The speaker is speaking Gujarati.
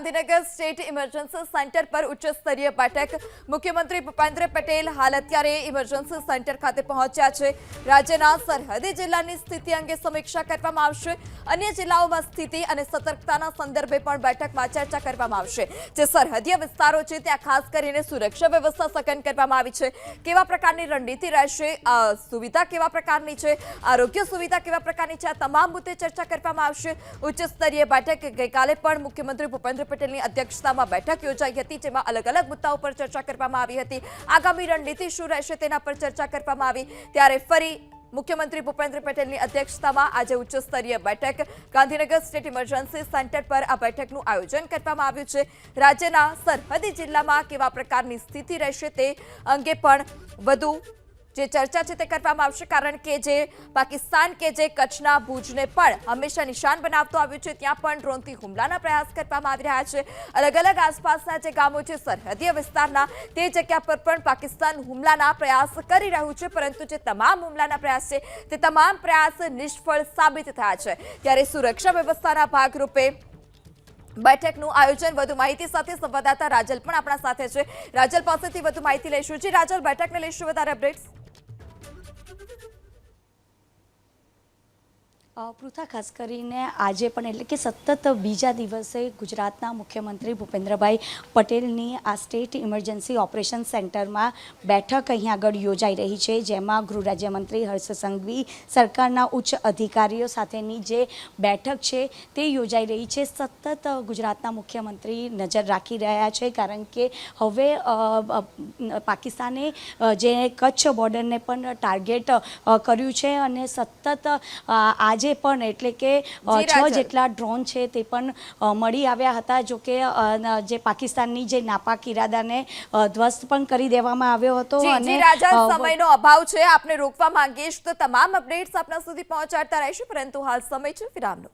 ગાંધીનગર સ્ટેટ ઇમરજન્સી સેન્ટર પર ઉચ્ચ સ્તરીય બેઠક મુખ્યમંત્રી ભૂપેન્દ્ર પટેલ હાલ અત્યારે ઇમરજન્સી સેન્ટર ખાતે પહોંચ્યા છે। રાજ્યના સરહદી જિલ્લાની સ્થિતિ અંગે સમીક્ષા કરવામાં આવશે। અન્ય જિલ્લાઓમાં સ્થિતિ અને સતર્કતાના સંદર્ભે પણ બેઠકમાં ચર્ચા કરવામાં આવશે। જે સરહદીય વિસ્તારો છે ત્યાં ખાસ કરીને સુરક્ષા વ્યવસ્થા સઘન કરવામાં આવી છે। કેવા પ્રકારની રણનીતિ રહેશે, સુવિધા કેવા પ્રકારની છે, આરોગ્ય સુવિધા કેવા પ્રકારની છે, આ તમામ મુદ્દે ચર્ચા કરવામાં આવશે। ઉચ્ચ સ્તરીય બેઠક ગઈકાલે પણ મુખ્યમંત્રી ભૂપેન્દ્ર પટેલની અધ્યક્ષતામાં બેઠક યોજાઈ હતી, જેમાં અલગ અલગ મુદ્દાઓ પર ચર્ચા કરવામાં આવી હતી। આગામી રણનીતિ શું રહેશે તેના પર ચર્ચા કરવામાં આવી। ત્યારે ફરી મુખ્યમંત્રી ભૂપેન્દ્ર પટેલની અધ્યક્ષતામાં આજે ઉચ્ચ સ્તરીય બેઠક ગાંધીનગર સ્ટેટ ઇમરજન્સી સેન્ટર પર આ બેઠકનું આયોજન કરવામાં આવ્યું છે। રાજ્યના સરહદી જિલ્લામાં કેવા પ્રકારની સ્થિતિ રહેશે તે અંગે પણ વધુ જે ચર્ચા છે તે કરવામાં આવશે, કારણ કે જે પાકિસ્તાન કે જે કચ્છના ભુજને પણ હંમેશા નિશાન બનાવતો આવ્યું છે, ત્યાં પણ ડ્રોનથી હુમલાના પ્રયાસ કરવામાં આવી રહ્યા છે। અલગ અલગ આસપાસના જે ગામો છે સરહદીય વિસ્તારના, તે જગ્યા પર પણ પાકિસ્તાન હુમલાના પ્રયાસ કરી રહ્યું છે, પરંતુ જે તમામ હુમલાના પ્રયાસ છે તે તમામ પ્રયાસ નિષ્ફળ સાબિત થયા છે। ત્યારે સુરક્ષા વ્યવસ્થાના ભાગરૂપે બેઠકનું આયોજન, વધુ માહિતી સાથે સંવાદદાતા રાજલ પણ આપણા સાથે છે। રાજલ પાસેથી વધુ માહિતી લઈશું। જી રાજલ, બેઠકને લઈશું વધારે અપડેટ્સ। પૃથા, ખાસ કરીને આજે પણ એટલે કે સતત બીજા દિવસે ગુજરાતના મુખ્યમંત્રી ભૂપેન્દ્રભાઈ પટેલની આ સ્ટેટ ઇમરજન્સી ઓપરેશન સેન્ટરમાં બેઠક અહીં આગળ યોજાઈ રહી છે, જેમાં ગૃહ રાજ્યમંત્રી હર્ષ સંઘવી, સરકારના ઉચ્ચ અધિકારીઓ સાથેની જે બેઠક છે તે યોજાઈ રહી છે। સતત ગુજરાતના મુખ્યમંત્રી નજર રાખી રહ્યા છે, કારણ કે હવે પાકિસ્તાને જે કચ્છ બોર્ડરને પણ ટાર્ગેટ કર્યું છે અને સતત આજે પણ એટલે કે 6 જેટલા ડ્રોન છે તે પણ મળી આવ્યા હતા। જો કે જે પાકિસ્તાનની જે નાપાક ઇરાદાને ધ્વસ્ત પણ કરી દેવામાં આવ્યો હતો। અને સમયનો અભાવ છે, આપને રોકવા માંગીશ તો તમામ અપડેટ્સ આપના સુધી પહોંચાડતા રહીશું, પરંતુ હાલ સમય છે વિરામનો।